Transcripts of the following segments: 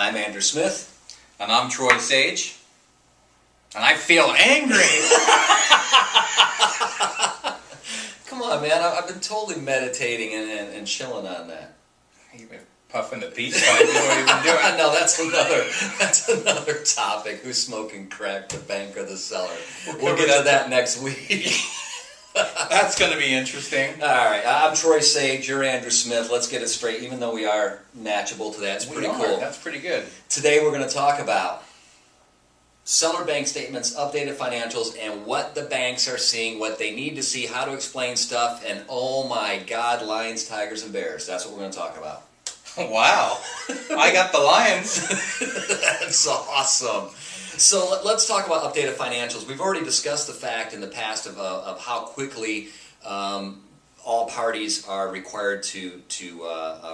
I'm Andrew Smith. And I'm Troy Sage. And I feel angry. Come on, man. I've been totally meditating and chilling on that. You've been puffing the peace pipe. You know what you've been doing. No, that's another topic. Who's smoking crack, the bank or the seller? We'll get to that next week. That's going to be interesting. All right. I'm Troy Sage. You're Andrew Smith. Let's get it straight, even though we are matchable to that. It's pretty cool. That's pretty good. Today we're going to talk about seller bank statements, updated financials, and what the banks are seeing, what they need to see, how to explain stuff, and oh my God, lions, tigers, and bears. That's what we're going to talk about. Wow. I got the lions. That's awesome. So let's talk about updated financials. We've already discussed the fact in the past of how quickly all parties are required to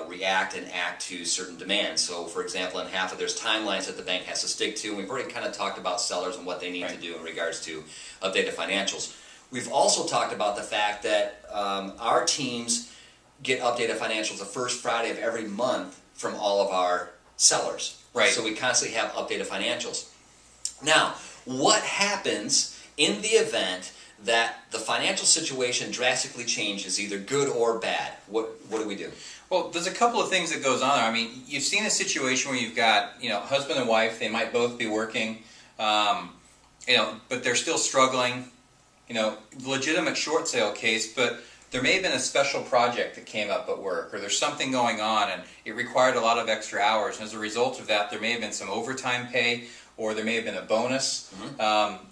react and act to certain demands. So, for example, in half of there's timelines that the bank has to stick to. And we've already kind of talked about sellers and what they need to do in regards to updated financials. We've also talked about the fact that our teams get updated financials the first Friday of every month from all of our sellers. Right. So we constantly have updated financials. Now, what happens in the event that the financial situation drastically changes, either good or bad? What do we do? Well, there's a couple of things that goes on there. I mean, you've seen a situation where you've got, husband and wife, they might both be working, but they're still struggling, legitimate short sale case, but there may have been a special project that came up at work, or there's something going on and it required a lot of extra hours. And as a result of that, there may have been some overtime pay, or there may have been a bonus,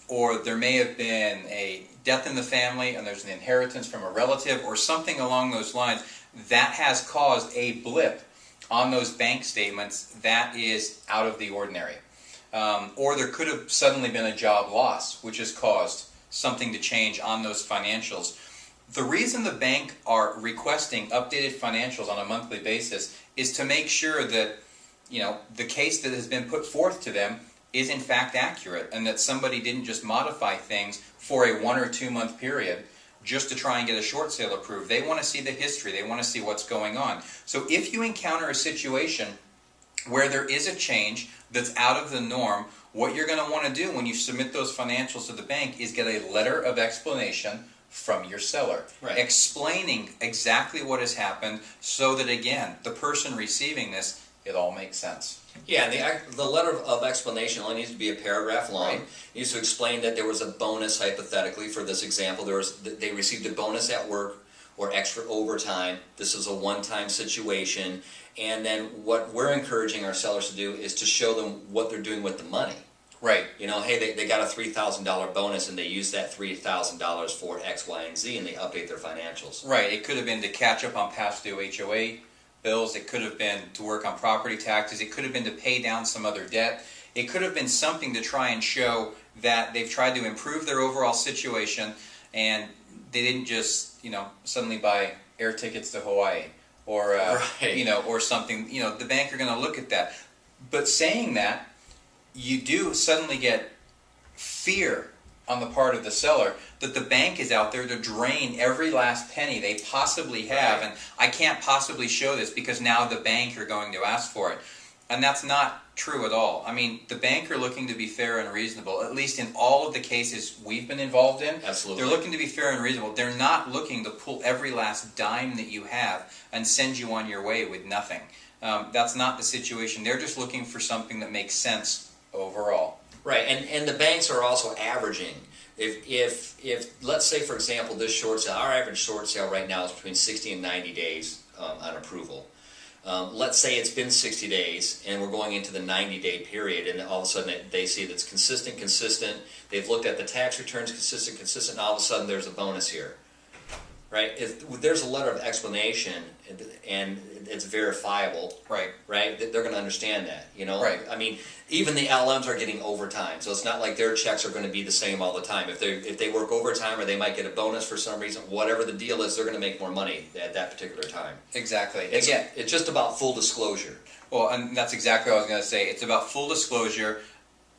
or there may have been a death in the family and there's an inheritance from a relative or something along those lines that has caused a blip on those bank statements that is out of the ordinary. Or there could have suddenly been a job loss, which has caused something to change on those financials. The reason the bank are requesting updated financials on a monthly basis is to make sure that the case that has been put forth to them is in fact accurate, and that somebody didn't just modify things for a 1 or 2 month period just to try and get a short sale approved. They want to see the history. They want to see what's going on. So if you encounter a situation where there is a change that's out of the norm, what you're going to want to do when you submit those financials to the bank is get a letter of explanation from your seller, explaining exactly what has happened so that, again, the person receiving this, it all makes sense. Yeah, and the letter of explanation only needs to be a paragraph long. It needs to explain that there was a bonus, hypothetically, for this example. They received a bonus at work or extra overtime. This is a one-time situation. And then what we're encouraging our sellers to do is to show them what they're doing with the money. Right. Hey, they got a $3,000 bonus and they use that $3,000 for X, Y, and Z, and they update their financials. Right. It could have been to catch up on past due HOA bills. It could have been to work on property taxes. It could have been to pay down some other debt. It could have been something to try and show that they've tried to improve their overall situation and they didn't just, suddenly buy air tickets to Hawaii or, or something. The bank are going to look at that. But saying that, you do suddenly get fear on the part of the seller that the bank is out there to drain every last penny they possibly have, and I can't possibly show this because now the bank are going to ask for it. And that's not true at all. I mean, the bank are looking to be fair and reasonable, at least in all of the cases we've been involved in. Absolutely. They're looking to be fair and reasonable. They're not looking to pull every last dime that you have and send you on your way with nothing. That's not the situation. They're just looking for something that makes sense overall. Right, and the banks are also averaging. If let's say, for example, this short sale, our average short sale right now is between 60 and 90 days on approval. Let's say it's been 60 days and we're going into the 90-day period, and all of a sudden they see that's consistent. They've looked at the tax returns, consistent, and all of a sudden there's a bonus here. Right? If there's a letter of explanation and it's verifiable, right? They're going to understand that, Right. I mean, even the LMs are getting overtime, so it's not like their checks are going to be the same all the time. If they work overtime or they might get a bonus for some reason, whatever the deal is, they're going to make more money at that particular time. Exactly. It's just about full disclosure. Well, and that's exactly what I was going to say. It's about full disclosure.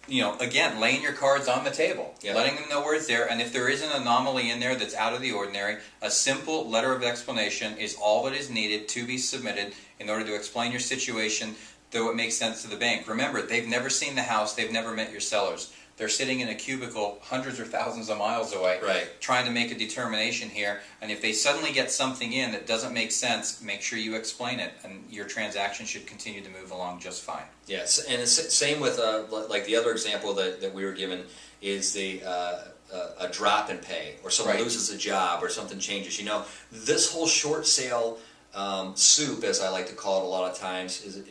Again, laying your cards on the table, letting them know where it's there, and if there is an anomaly in there that's out of the ordinary, a simple letter of explanation is all that is needed to be submitted in order to explain your situation though it makes sense to the bank. Remember, they've never seen the house, they've never met your sellers. They're sitting in a cubicle hundreds or thousands of miles away, trying to make a determination here. And if they suddenly get something in that doesn't make sense, make sure you explain it, and your transaction should continue to move along just fine. Yes, and it's same with like the other example that we were given is the a drop in pay, or someone loses a job, or something changes. You know, this whole short sale soup, as I like to call it a lot of times, is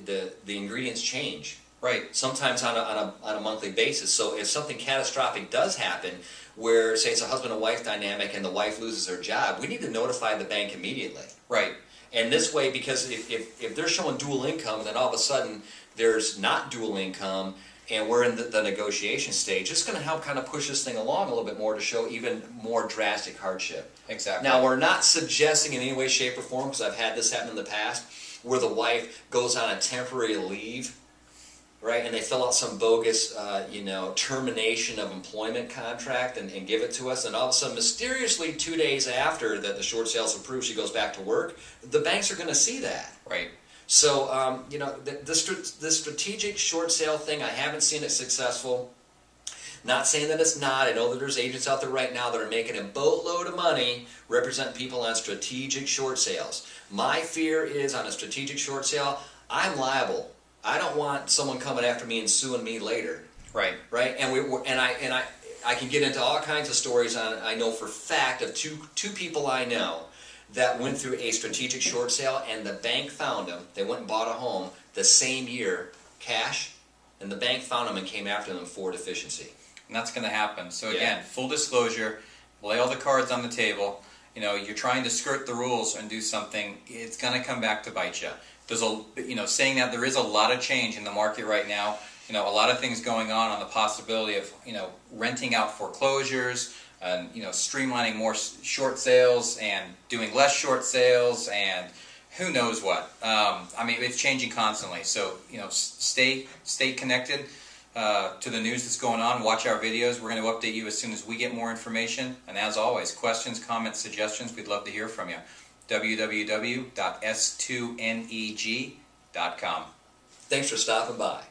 the ingredients change. Right. Sometimes on a monthly basis. So if something catastrophic does happen, where say it's a husband and wife dynamic and the wife loses her job, we need to notify the bank immediately. Right. And this way, because if they're showing dual income, then all of a sudden there's not dual income, and we're in the negotiation stage, it's going to help kind of push this thing along a little bit more to show even more drastic hardship. Exactly. Now, we're not suggesting in any way, shape, or form, because I've had this happen in the past, where the wife goes on a temporary leave, right, and they fill out some bogus, termination of employment contract and give it to us, and all of a sudden, mysteriously, 2 days after that the short sale's approved, she goes back to work. The banks are going to see that. Right. So, the strategic short sale thing, I haven't seen it successful. Not saying that it's not. I know that there's agents out there right now that are making a boatload of money representing people on strategic short sales. My fear is on a strategic short sale, I'm liable. I don't want someone coming after me and suing me later. Right. Right. And I can get into all kinds of stories on. I know for fact of two people I know that went through a strategic short sale, and the bank found them. They went and bought a home the same year, cash, and the bank found them and came after them for deficiency. And that's going to happen. So again, full disclosure, lay all the cards on the table. You know, you're trying to skirt the rules and do something, it's going to come back to bite you. There's saying that there is a lot of change in the market right now. You know, a lot of things going on the possibility of, renting out foreclosures, and, streamlining more short sales and doing less short sales, and who knows what. It's changing constantly. So, stay connected to the news that's going on. Watch our videos. We're going to update you as soon as we get more information. And as always, questions, comments, suggestions, we'd love to hear from you. www.s2neg.com. Thanks for stopping by.